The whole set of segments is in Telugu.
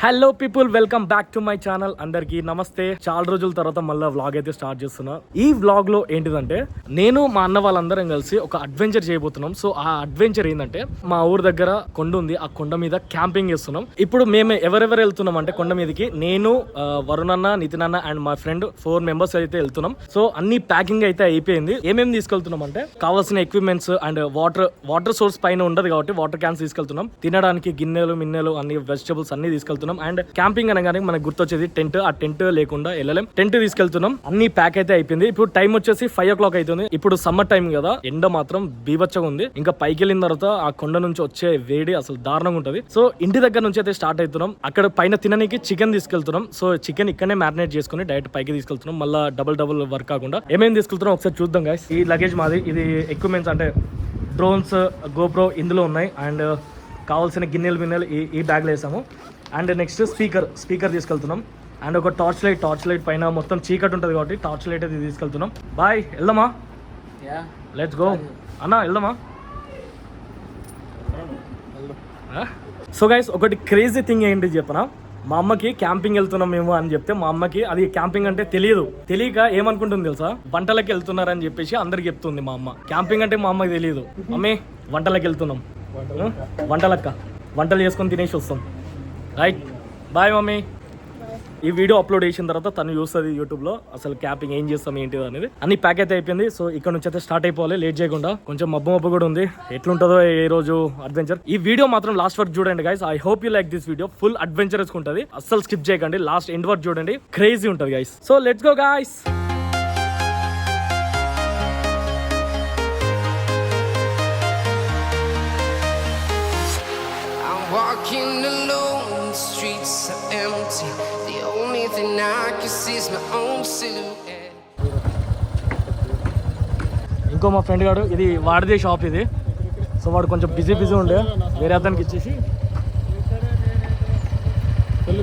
Hello people, welcome back to my channel. అందరికి నమస్తే. చాలా రోజుల తర్వాత మళ్ళీ వ్లాగ్ అయితే స్టార్ట్ చేస్తున్నా. ఈ వ్లాగ్ లో ఏంటిదంటే నేను మా అన్న వాళ్ళందరం కలిసి ఒక అడ్వెంచర్ చేయబోతున్నాం. సో ఆ అడ్వెంచర్ ఏంటంటే మా ఊరు దగ్గర కొండ ఉంది, ఆ కొండ మీద క్యాంపింగ్ చేస్తున్నాం. ఇప్పుడు మేము ఎవరెవరు వెళ్తున్నాం అంటే కొండ మీదకి నేను, వరుణ్ అన్న, నితిన్ అన్న అండ్ మా ఫ్రెండ్ 4 మెంబర్స్ అయితే వెళ్తున్నాం. సో అన్ని ప్యాకింగ్ అయితే అయిపోయింది. ఏమేమి తీసుకెళ్తున్నాం అంటే కావాల్సిన ఎక్విప్మెంట్స్ అండ్ వాటర్ సోర్స్ పైన ఉండదు కాబట్టి వాటర్ క్యాన్స్ తీసుకెళ్తున్నాం. తినడానికి గిన్నెలు మిన్నెలు అన్ని వెజిటబుల్స్ అన్ని తీసుకెళ్తున్నాం. అండ్ క్యాంపింగ్ అనగానే మనకు గుర్తొచ్చేది టెంట్. ఆ టెంట్ లేకుండా వెళ్ళలేం. టెంట్ తీసుకెళ్తున్నాం. అన్ని ప్యాక్ అయితే అయిపోయింది. ఇప్పుడు టైం వచ్చేసి 5 o'clock అవుతుంది. ఇప్పుడు సమ్మర్ టైం కదా, ఎండ మాత్రం బీభత్సంగా ఉంది. ఇంకా పైకి వెళ్ళిన తర్వాత ఆ కొండ నుంచి వచ్చే వేడి అసలు దారుణంగా ఉంటది. సో ఇంటి దగ్గర నుంచి అయితే స్టార్ట్ అవుతున్నాం. అక్కడ పైన తినడానికి చికెన్ తీసుకెళ్తున్నాం. సో చికెన్ ఇక్కడనే మ్యారినేట్ చేసుకుని డైరెక్ట్ పైకి తీసుకెళ్తున్నాం. మళ్ళీ డబుల్ వర్క్ కాకుండా ఏమేమి తీసుకెళ్తున్నాం ఒకసారి చూద్దాం గైస్. ఈ లగేజ్ మాది. ఇది ఎక్విప్మెంట్స్ అంటే డ్రోన్స్, గోప్రో ఇందులో ఉన్నాయి. అండ్ కావాల్సిన గిన్నెలు ఈ బ్యాగ్లో వేసాము. అండ్ నెక్స్ట్ స్పీకర్ తీసుకెళ్తున్నాం. అండ్ ఒక టార్చ్ లైట్ పైన మొత్తం చీకటి ఉంటుంది కాబట్టి టార్చ్ లైట్ అయితే తీసుకెళ్తున్నాం. బాయ్, వెళ్దామా? లెట్స్ గో అన్న, వెళ్దామా? సో గైస్, ఒకటి క్రేజీ థింగ్ ఏంటి చెప్పనా, మా అమ్మకి క్యాంపింగ్ వెళ్తున్నాం మేము అని చెప్తే మా అమ్మకి అది క్యాంపింగ్ అంటే తెలియక ఏమనుకుంటుంది తెలుసా, వంటలకి వెళ్తున్నారని చెప్పేసి అందరికి చెప్తుంది మా అమ్మ. క్యాంపింగ్ అంటే మా అమ్మకి తెలియదు. మమ్మీ వంటలకి వెళ్తున్నాం, వంటలు చేసుకొని తినేసి వస్తాం. Right, bye mummy. ఈ వీడియో అప్లోడ్ చేసిన తర్వాత తను చూస్తుంది యూట్యూబ్లో అసలు క్యాంపింగ్ ఏం చేస్తాం ఏంటిది అనేది. అన్ని ప్యాక్ అయితే అయిపోయింది. సో ఇక్కడ నుంచి అయితే స్టార్ట్ అయిపోవాలి లేట్ చేయకుండా. కొంచెం మబ్బు కూడా ఉంది. ఎట్లుంటుందో ఈ రోజు అడ్వెంచర్. ఈ వీడియో మాత్రం లాస్ట్ వరకు చూడండి guys. I hope you like this video. Full adventurous ఉంటుంది, అస్సలు స్కిప్ చేయకండి. లాస్ట్ ఎండ్ వరకు చూడండి, క్రేజీ ఉంటుంది guys. So let's go guys. Walking alone, the streets are empty. The only thing I can see is my own silhouette. ఇంకో మా ఫ్రెండ్ గారు, ఇది వాడిదే షాప్ ఇది. సో వాడు కొంచెం బిజీ ఉండే, వేరే అతనికి ఇచ్చేసి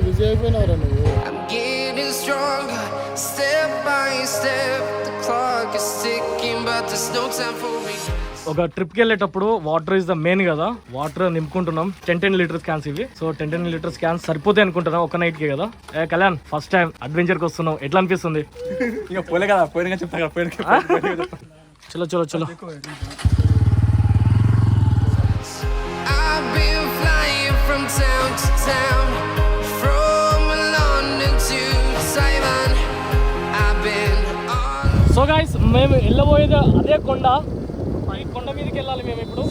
బిజీ అయిపోయినారా నువ్వు? I'm getting stronger, step by step. The clock is ticking, but there's no time for me. ఒక ట్రిప్కి వెళ్ళేటప్పుడు వాటర్ ఇస్ ద మెయిన్ కదా. వాటర్ నింపుకుంటున్నాం. 10 లీటర్స్ క్యాన్స్ ఇవి. సో 10 లీటర్స్ క్యాన్స్ సరిపోతాయి అనుకుంటున్నాం ఒక నైట్ కి కదా. కళ్యాణ్, ఫస్ట్ టైం అడ్వెంచర్ కి వస్తున్నాం, ఎట్లా అనిపిస్తుంది? ఇంకా పోలే కదా, పోయినా చెప్తా. చలో I've been flying from town to town, from London to Taiwan. I've been on. So guys, మేము వెళ్ళబోయేది అదే కొండ. ఈ కొండ మీదకి వెళ్ళాలి మేము ఇప్పుడు.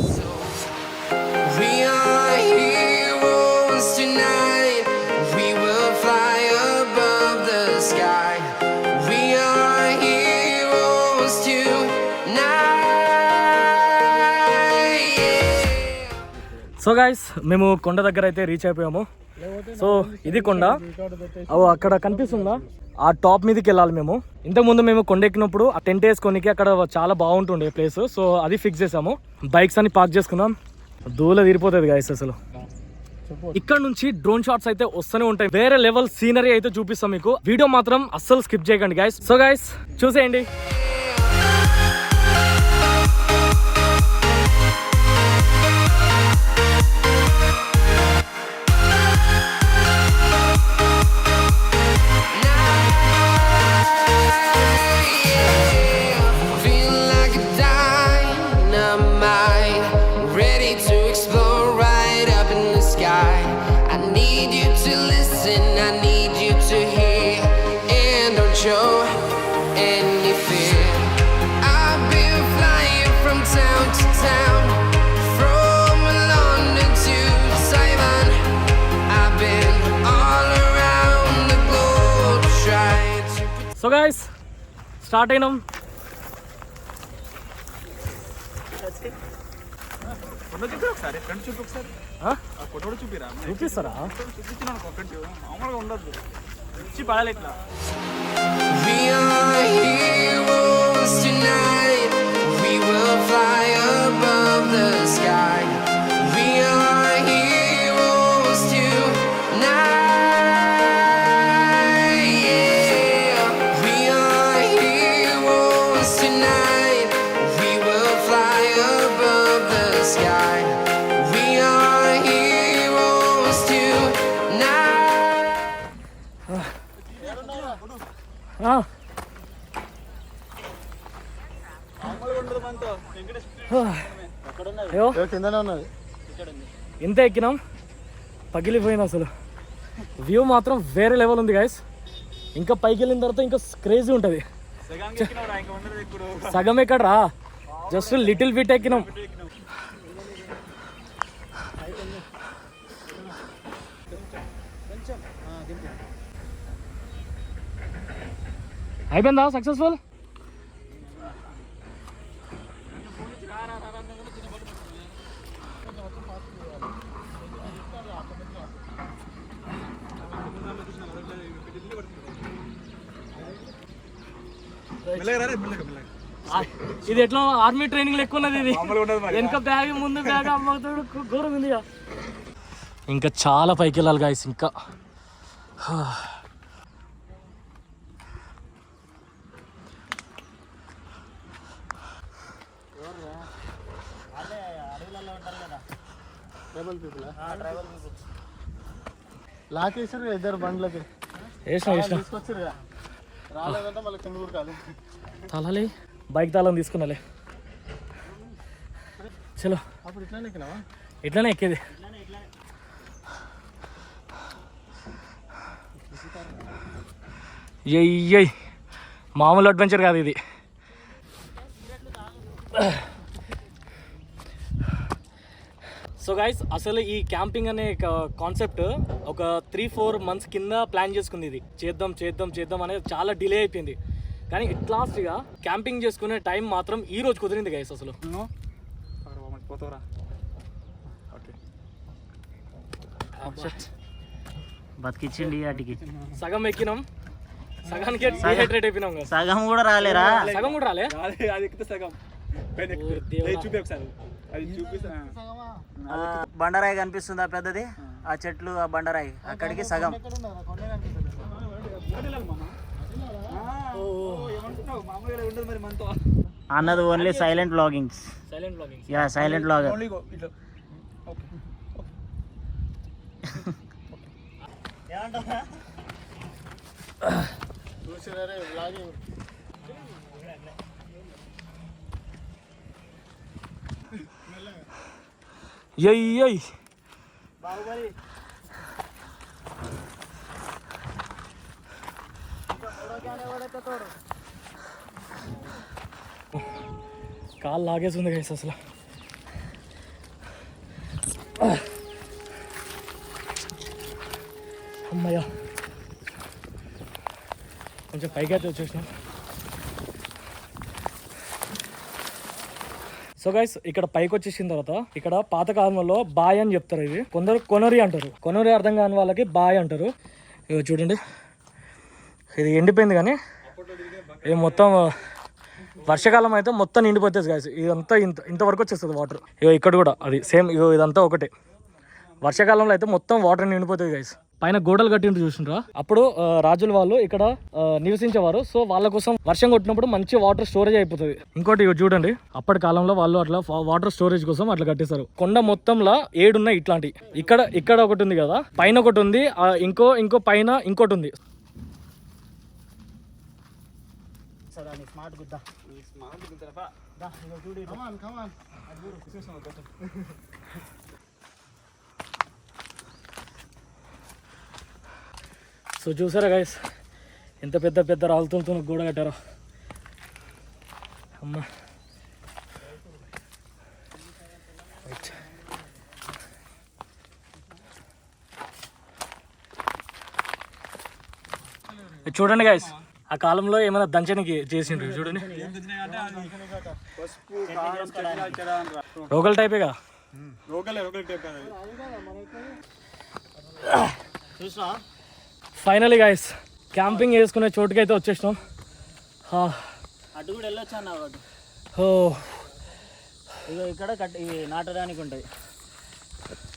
We are heroes tonight. We will fly above the sky. We are heroes tonight. So guys, మేము కొండ దగ్గర అయితే రీచ్ అయిపోయాము. సో ఇది కొండ, అక్కడ కనిపిస్తుందా, ఆ టాప్ మీదకి వెళ్ళాలి మేము. ఇంతకుముందు మేము కొండ ఎక్కినప్పుడు ఆ టెంట్ వేసుకొని అక్కడ చాలా బాగుంటుండే ప్లేస్. సో అది ఫిక్స్ చేసాము. బైక్స్ అని పార్క్ చేసుకున్నాం. దూల తీరిపోతుంది గైస్ అసలు. ఇక్కడ నుంచి డ్రోన్ షాట్స్ అయితే వస్తూనే ఉంటాయి. వేరే లెవెల్ సీనరీ అయితే చూపిస్తాం మీకు. వీడియో మాత్రం అస్సలు స్కిప్ చేయకండి గైస్. సో గైస్, చూసేయండి. Show any fear. I've been flying from town to town, from London to Taiwan. I've been all around the globe trying to. So guys, start అయినాం. చూపిస్తారా? We are heroes tonight. We will fly above the sky. We are heroes tonight. Yeah. We are heroes tonight. We will fly above the sky. We are heroes tonight. కిందనే ఉన్నది. ఎంత ఎక్కినాం, పగిలిపోయింది అసలు. వ్యూ మాత్రం వేరే లెవెల్ ఉంది గైస్. ఇంకా పైకి వెళ్ళిన తర్వాత ఇంకా క్రేజీ ఉంటుంది. సగం ఎక్కడరా, జస్ట్ లిటిల్ బిట్ ఎక్కినాం. అయిపోయిందా సక్సెస్ఫుల్? ఇది ఎట్లా ఆర్మీ ట్రైనింగ్ లెక్క ఉన్నది. ఇది వెనక బ్యాగ్ ముందు బ్యాగ్ అమ్మతోడు ఘోరం ఉంది. ఇంకా చాలా పైకి వెళ్ళాలి గాయస్. ఇంకా లాకేసారు ఇద్దరు బండ్లకి. తీసుకొచ్చారు రాలేదంటే మళ్ళీ కింద ఊరుకాలి. తాళాలి, బైక్ తాళం తీసుకున్నాలే. చలో అప్పుడు ఇట్లానే ఎక్కినావా? ఇట్లానే ఎక్కేది. ఎయ్యై మామూలు అడ్వెంచర్ కాదు ఇది. సో గైస్, అసలు ఈ క్యాంపింగ్ అనే కాన్సెప్ట్ ఒక 3-4 months కింద ప్లాన్ చేసుకుంది. ఇది చేద్దాం చేద్దాం చేద్దాం అనేది చాలా డిలే అయిపోయింది. కానీ ఇట్ లాస్ట్గా క్యాంపింగ్ చేసుకునే టైం మాత్రం ఈ రోజు కుదిరింది గైస్. అసలు బతికిచ్చిండి వాటికి. సగం ఎక్కినాం, సగానికి డిహైడ్రేట్ అయిపోయినాం. సగం కూడా రాలేరా? సగం కూడా రాలే. బండరాయి కనిపిస్తుందా పెద్దది? ఆ చెట్లు, ఆ బండరాయి అక్కడికి సగం. అన్నది only silent vloggings. Yeah, silent vlogger. ఎయ్యై కాలు లాగేస్తుంది గైస్ అసలు. అమ్మయ్యా, కొంచెం పైకి అయితే వచ్చేసినాం. సో గైస్, ఇక్కడ పైకి వచ్చేసిన తర్వాత ఇక్కడ పాతకాలంలో బాయ్ అని చెప్తారు. ఇది కొందరు కొనరి అంటారు. కొనరి అర్థం కాని వాళ్ళకి బాయ్ అంటారు. ఇవి చూడండి, ఇది ఎండిపోయింది కానీ ఇది మొత్తం వర్షాకాలం అయితే మొత్తం నిండిపోతుంది గైస్. ఇదంతా ఇంతవరకు వచ్చేస్తుంది వాటర్. ఇగో ఇక్కడ కూడా అది సేమ్. ఇగో ఇదంతా ఒకటే. వర్షాకాలంలో అయితే మొత్తం వాటర్ నిండిపోతుంది గైస్. పైన గోడలు కట్టిండ్రు చూసిండ్రా. అప్పుడు రాజుల వాళ్ళు ఇక్కడ నివసించేవారు. సో వాళ్ళ కోసం వర్షం కొట్టినప్పుడు మంచి వాటర్ స్టోరేజ్ అయిపోతుంది. ఇంకోటి ఇవి చూడండి, అప్పటి కాలంలో వాళ్ళు అట్లా వాటర్ స్టోరేజ్ కోసం అట్లా కట్టేస్తారు. కొండ మొత్తంలో 7 ఉన్నాయి ఇట్లాంటి. ఇక్కడ ఒకటి ఉంది కదా, పైన ఒకటి ఉంది, ఇంకో పైన ఇంకోటి ఉంది. సో చూసారా గైస్, ఎంత పెద్ద పెద్ద రాళ్ళతో గోడ కట్టారో. అమ్మా, చూడండి గైస్, ఆ కాలంలో ఏమైనా దంచనికి చేసిండ్రు చూడండి. రోగల్ టైపేగా. ఫైనలీ గైస్, క్యాంపింగ్ వేసుకునే చోటుకైతే వచ్చేసినాం. అటు కూడా వెళ్ళొచ్చు అన్న. ఓ, ఇగో ఇక్కడ ఇవి నాటడానికి ఉంటాయి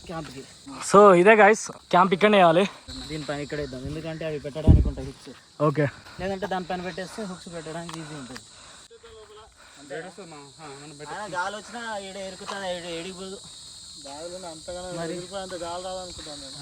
క్యాంప్కి. సో ఇదే గైస్, క్యాంప్ ఇక్కడనే వేయాలి. దీనిపైన ఇక్కడ ఇద్దాం, ఎందుకంటే అవి పెట్టడానికి ఉంటాయి హుక్స్. ఓకే, లేదంటే దానిపైన పెట్టేస్తే హుక్స్ పెట్టడానికి ఈజీ ఉంటుంది. గాలి వచ్చినా ఈడ ఎరుకుతుంది, ఎడిగిపోదు. గాలి అంతగానో అంత గాలి రాదనుకుంటాను నేను.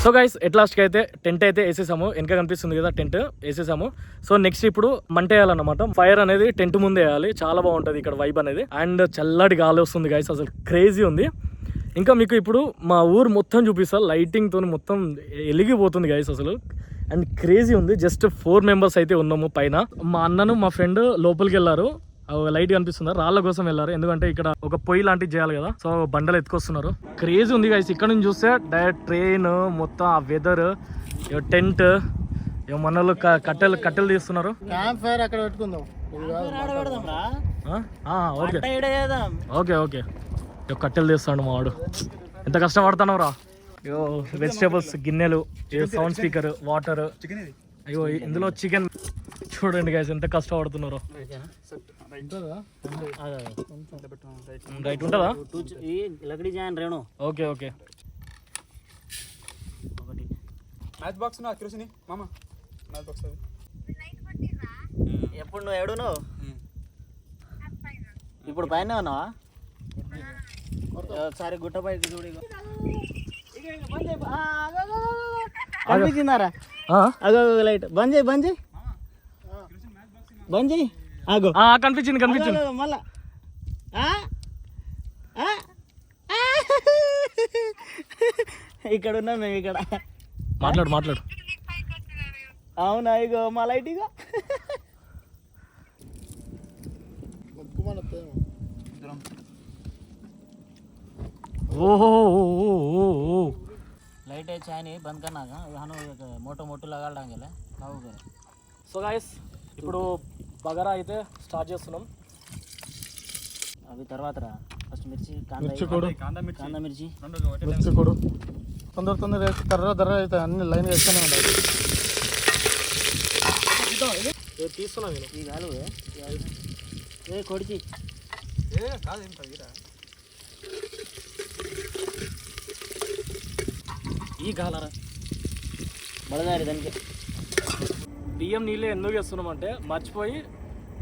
సో గైస్ ఎట్ లాస్ట్కి అయితే టెంట్ అయితే వేసేసాము, వెనక కనిపిస్తుంది కదా టెంట్ వేసేసాము. సో నెక్స్ట్ ఇప్పుడు మంట వేయాలన్నమాట. ఫైర్ అనేది టెంట్ ముందే వేయాలి, చాలా బాగుంటుంది ఇక్కడ వైబ్ అనేది. అండ్ చల్లటి గాలి వస్తుంది గైస్, అసలు క్రేజీ ఉంది. ఇంకా మీకు ఇప్పుడు మా ఊరు మొత్తం చూపిస్తా, లైటింగ్తో మొత్తం వెలిగిపోతుంది గైస్ అసలు. అండ్ క్రేజీ ఉంది. జస్ట్ 4 మెంబర్స్ అయితే ఉన్నాము పైన. మా అన్నను మా ఫ్రెండ్ లోపలికి వెళ్ళారు, లైట్ కనిపిస్తుందా, రాళ్ళ కోసం వెళ్ళారు. ఎందుకంటే ఇక్కడ ఒక పొయ్యి లాంటివి చేయాలి కదా, సో బండలు ఎత్తుకొస్తున్నారు. క్రేజీ ఉంది గైస్. ఇక్కడ నుంచి చూస్తే డైరెక్ట్ ట్రైన్ మొత్తం, ఆ వెదర్, టెంట్, మనలు కట్టెలు తీస్తున్నారు. క్యాంప్ ఫైర్ అక్కడ పెట్టుకుందాం. Okay okay okay. కట్టెలు తీస్తాడు మా వాడు. ఎంత కష్టపడుతున్నావు రా. అయ్యో వెజిటేబుల్స్, గిన్నెలు, సౌండ్ స్పీకర్, వాటర్. అయ్యో ఇందులో చికెన్. చూడండి గైస్ ఎంత కష్టపడుతున్నారు. రైట్ ఉంటుందా? Okay okay. మ్యాచ్ బాక్స్ మామ మ్యాచ్ బాక్స్ అది ఎప్పుడు నువ్వు ఎడు నువ్వు ఇప్పుడు పైన ఉన్నావా? ఒకసారి గుట్ట పైకి చూడు. అనిపించిందారా? అగో లైట్ బంద్ చేయి, బంద్ చేయి, బంద్ చేయి. ఆగో కనిపించింది కనిపించింది మళ్ళా. ఇక్కడ ఉన్నాం మేము, ఇక్కడ మాట్లాడు మాట్లాడు. అవునా? ఇగో మా లైట్ ఇగో. ఓహో लाइट है चाय नहीं बंद करना का हम मोटो मोटो लगा डांगे लाओगे. సో గైస్ ఇప్పుడు బగారా అయితే స్టార్ట్ చేస్తున్నాం. అవి తర్వాత రా ఫస్ట్ మిర్చి, కాందా మిర్చి కొడు తొందర వేసి తర్ర అయితే అన్ని లైన్ వేస్తూనే ఉండాలి. తీస్తున్నా నేను. ఈ గాలు ఏ కొడిచి కాదు ఏం తగ్గిరా ఈ గాలరా బడదారి దానికి. బియ్యం నీళ్ళు ఎందుకు వేస్తున్నాం అంటే మర్చిపోయి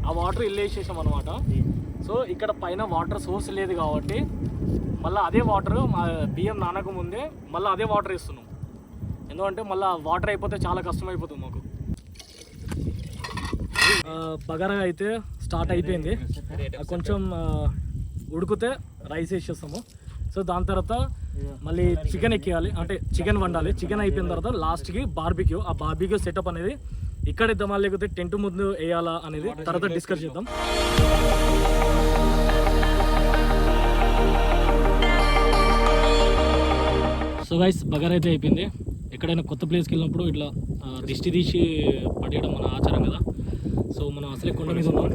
ఆ వాటర్ ఇల్లు వేసేసాం అనమాట. సో ఇక్కడ పైన వాటర్ సోర్స్ లేదు కాబట్టి మళ్ళీ అదే వాటర్ మా బియ్యం నానక ముందే మళ్ళీ అదే వాటర్ వేస్తున్నాం. ఎందుకంటే మళ్ళీ వాటర్ అయిపోతే చాలా కష్టం అయిపోతుంది మాకు. బగారా అయితే స్టార్ట్ అయిపోయింది. కొంచెం ఉడికితే రైస్ వేసేస్తాము. సో దాని తర్వాత మళ్ళీ చికెన్ ఎక్కేయాలి, అంటే చికెన్ వండాలి. చికెన్ అయిపోయిన తర్వాత లాస్ట్కి బార్బిక్యూ. ఆ బార్బిక్యూ సెటప్ అనేది ఇక్కడ ఇద్దామా లేకపోతే టెంట్ ముందు వేయాలా అనేది తర్వాత డిస్కస్ చేద్దాం. సో గైస్ బగారా అయితే అయిపోయింది. ఎక్కడైనా కొత్త ప్లేస్కి వెళ్ళినప్పుడు ఇట్లా దిష్టి తీసి పడేయడం మన ఆచారం కదా. సో మనం అసలే కొండ మీద ఉన్నాం,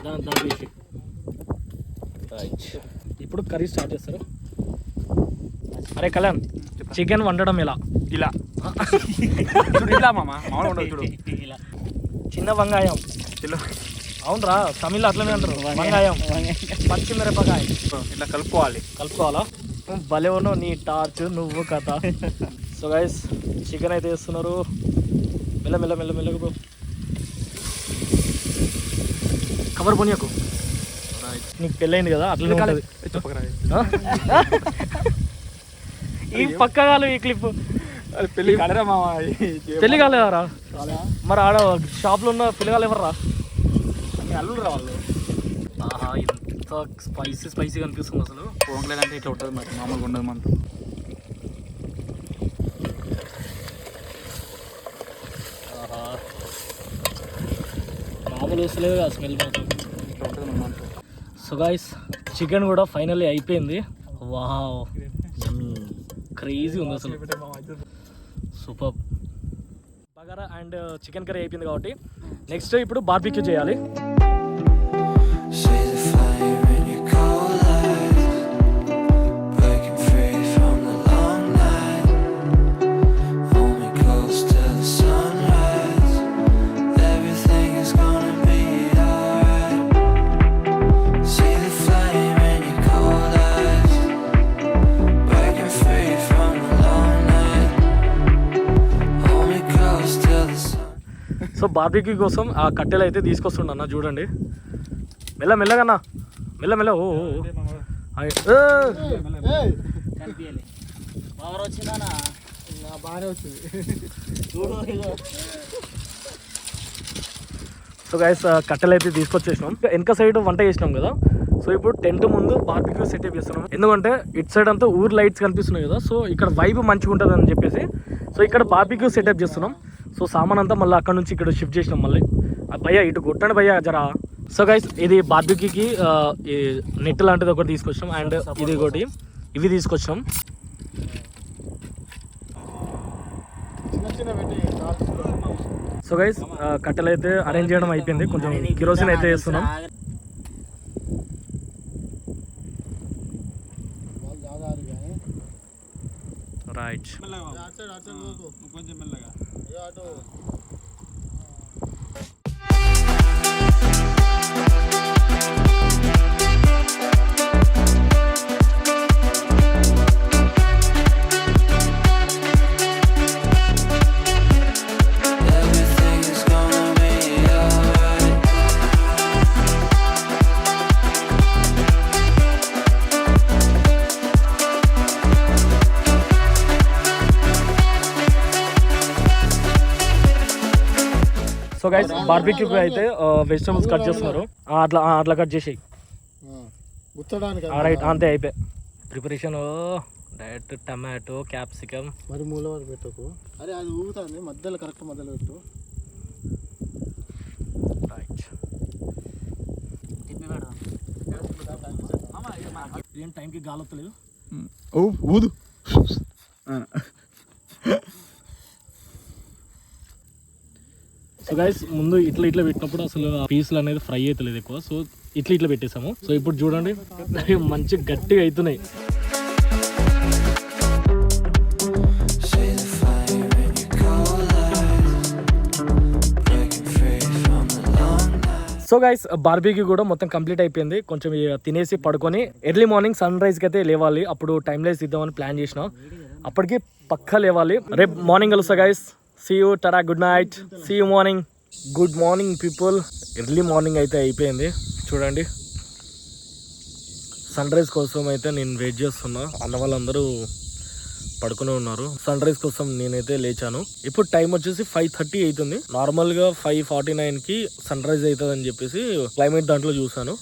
దాని తీసి ఇప్పుడు కర్రీ స్టార్ట్ చేస్తారు. అరే కళ్యాణ్, చికెన్ వండడం ఎలా? ఇలా ఇలా మామ మామూలు ఉండదు చూడు. ఇలా చిన్న వంగాయం. అవునరా, తమిళ్ అట్లనే అంటారు వంగాయం. పచ్చిమిరపకాయ ఇట్లా కలుపుకోవాలా? భలే ఉన్నావు నీ టార్చ్ నువ్వు కథ. సో గైస్ చికెన్ అయితే వేస్తున్నారు. మెల్లగా కవర్ పోనీయకు, నీకు పెళ్ళైంది కదా అట్లనే ఉంటుంది. ఈ పక్కగాలు ఈ క్లిప్ పెళ్ళి కాలేరా మామ? పెళ్ళి కాలేదారా? మరి ఆడ షాప్లో ఉన్న పిల్లగాలు ఎవర్రా? అల్లుడు రా వాళ్ళు. ఆహా ఎంత స్పైసీగా అనిపిస్తుంది అసలు. పొంగలేదు అంటే ఇట్లా ఉంటుంది మరి, మామూలుగా ఉండదు మనతో. మామూలు వస్తలేదు కదా స్మెల్ మాత్రం. ఇట్లా ఉంటుంది మన మనతో. సో గైస్ చికెన్ కూడా ఫైనల్లీ అయిపోయింది. వావ్ క్రేజీ ఉంది అసలు, super. Bagara and chicken curry అయిపోయింది కాబట్టి నెక్స్ట్ ఇప్పుడు బార్బిక్యూ చేయాలి. From సో బార్బిక్యూ కోసం ఆ కట్టెలు అయితే తీసుకొస్తుండన్న చూడండి. మెల్లగా మెల్ల ఓ కనిపించాలి పవర్ వచ్చిందా బాగానే వచ్చింది. చూడు. సో గైస్ కట్టెలు అయితే తీసుకొచ్చేసినాం. వెనక సైడ్ వంట చేసినాం కదా, సో ఇప్పుడు టెంట్ ముందు బార్బిక్యూ సెటప్ చేస్తున్నాం. ఎందుకంటే ఇటు సైడ్ అంతా ఊరు లైట్స్ కనిపిస్తున్నాయి కదా, సో ఇక్కడ వైబ్ మంచిగా ఉంటుంది అని చెప్పేసి సో ఇక్కడ బార్బిక్యూ సెటప్ చేస్తున్నాం. సో సామాన్ అంతా మళ్ళీ అక్కడ నుంచి ఇక్కడ షిఫ్ట్ చేసినాం. మళ్ళీ భయ్యా ఇటు కొట్టండి భయ్యా జరా. సో గైస్ ఇది బార్బిక్యూకి నెట్ లాంటిది ఒకటి తీసుకొచ్చాం, అండ్ ఇది ఒకటి ఇవి తీసుకొచ్చాం. చిన్న పెట్టి సో గైస్ కట్టెలు అయితే అరేంజ్ చేయడం అయిపోయింది. కొంచెం కిరోసిన్ అయితే వేస్తున్నాం. రైట్ కొంచెం మెల్లగా అటు సో గైస్ బార్బిక్యూకి అయితే వెజిటబుల్స్ కట్ చేస్తున్నారు. అట్లా కట్ చేసేయి. గుచ్చడానికి రైట్ అంతే అయిపోయి ప్రిపరేషన్. డైరెక్ట్ టమాటో క్యాప్సికమ్ మరి మూల వరకు పెట్టకు. అరే అది ఊగుతుంది మధ్యలో, కరెక్ట్ మధ్యలో పెట్టు. రైట్ ఏం టైంకి గాలొత్తలేదు. ఊదు. సో గైస్ ముందు ఇట్లా పెట్టినప్పుడు అసలు పీసులు అనేది ఫ్రై అవుతలేదు ఎక్కువ, సో ఇట్లా పెట్టేసాము. సో ఇప్పుడు చూడండి మంచి గట్టిగా అవుతున్నాయి. సో గైస్ బార్బీక్యూ కూడా మొత్తం కంప్లీట్ అయిపోయింది. కొంచెం తినేసి పడుకొని ఎర్లీ మార్నింగ్ సన్ రైజ్కి అయితే లేవాలి. అప్పుడు టైం లైస్ ఇద్దామని ప్లాన్ చేసినాం. అప్పటికి పక్కా లేవాలి. రేపు మార్నింగ్ కలుస్తా గైస్. సీ యూ, టరా, good night, see you morning. Good morning people. Early morning అయితే అయిపోయింది. చూడండి సన్ రైజ్ కోసం అయితే నేను వెయిట్ చేస్తున్నా. అన్న వాళ్ళందరూ పడుకునే ఉన్నారు. సన్ రైజ్ కోసం నేనైతే లేచాను. ఇప్పుడు టైం వచ్చేసి 5:30 అవుతుంది. నార్మల్గా 5:49కి సన్ రైజ్ అవుతుంది అని చెప్పేసి క్లైమేట్ దాంట్లో చూసాను.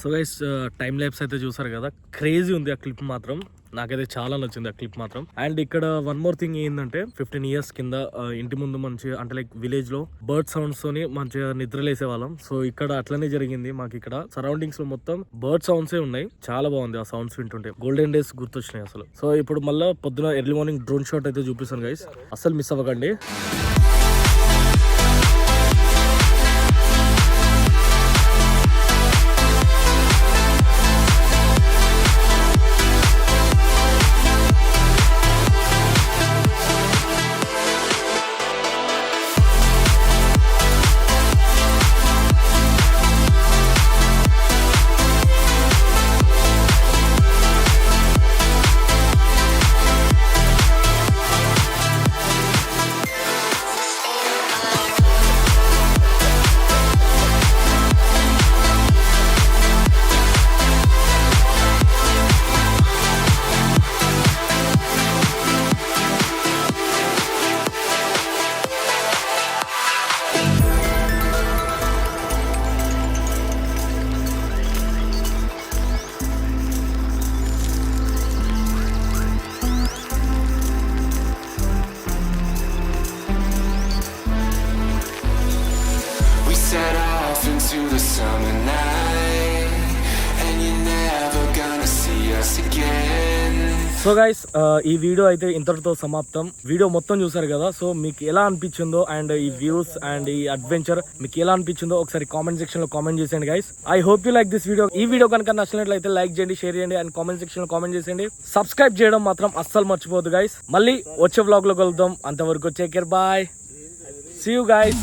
సో గైస్ టైం ల్యాబ్స్ అయితే చూసారు కదా, క్రేజీ ఉంది ఆ క్లిప్ మాత్రం. నాకైతే చాలా నచ్చింది ఆ క్లిప్ మాత్రం. అండ్ ఇక్కడ వన్ మోర్ థింగ్ ఏంటంటే 15 years కింద ఇంటి ముందు మంచిగా అంటే లైక్ విలేజ్ లో బర్డ్ సౌండ్స్ తోని మంచిగా నిద్రలేసే వాళ్ళం. సో ఇక్కడ అట్లనే జరిగింది. మాకు ఇక్కడ సరౌండింగ్స్ లో మొత్తం బర్డ్ సౌండ్స్ ఉన్నాయి. చాలా బాగుంది ఆ సౌండ్స్ వింటుంటే. గోల్డెన్ డేస్ గుర్తొచ్చినాయి అసలు. సో ఇప్పుడు మళ్ళీ పొద్దున ఎర్లీ మార్నింగ్ డ్రోన్ షాట్ అయితే చూపిస్తాను గైస్, అసలు మిస్ అవ్వకండి. సో గైస్ ఈ వీడియో అయితే ఇంతటితో సమాప్తం. వీడియో మొత్తం చూసారు కదా, సో మీకు ఎలా అనిపించిందో అండ్ ఈ వ్యూస్ అండ్ ఈ అడ్వెంచర్ మీకు ఎలా అనిపించిందో ఒకసారి కామెంట్ సెక్షన్ లో కామెంట్ చేసేయండి guys. I hope you like this video. ఈ వీడియో కనుక నచ్చినట్లయితే లైక్ చేయండి, షేర్ చేయండి అండ్ కామెంట్ సెక్షన్ లో కామెంట్ చేసేయండి. సబ్స్క్రైబ్ చేయడం మాత్రం అస్సలు మర్చిపోవద్దు గైస్. మళ్ళీ వచ్చే వ్లాగ్ లో కలుద్దాం. అంతవరకు take care, bye, see you guys.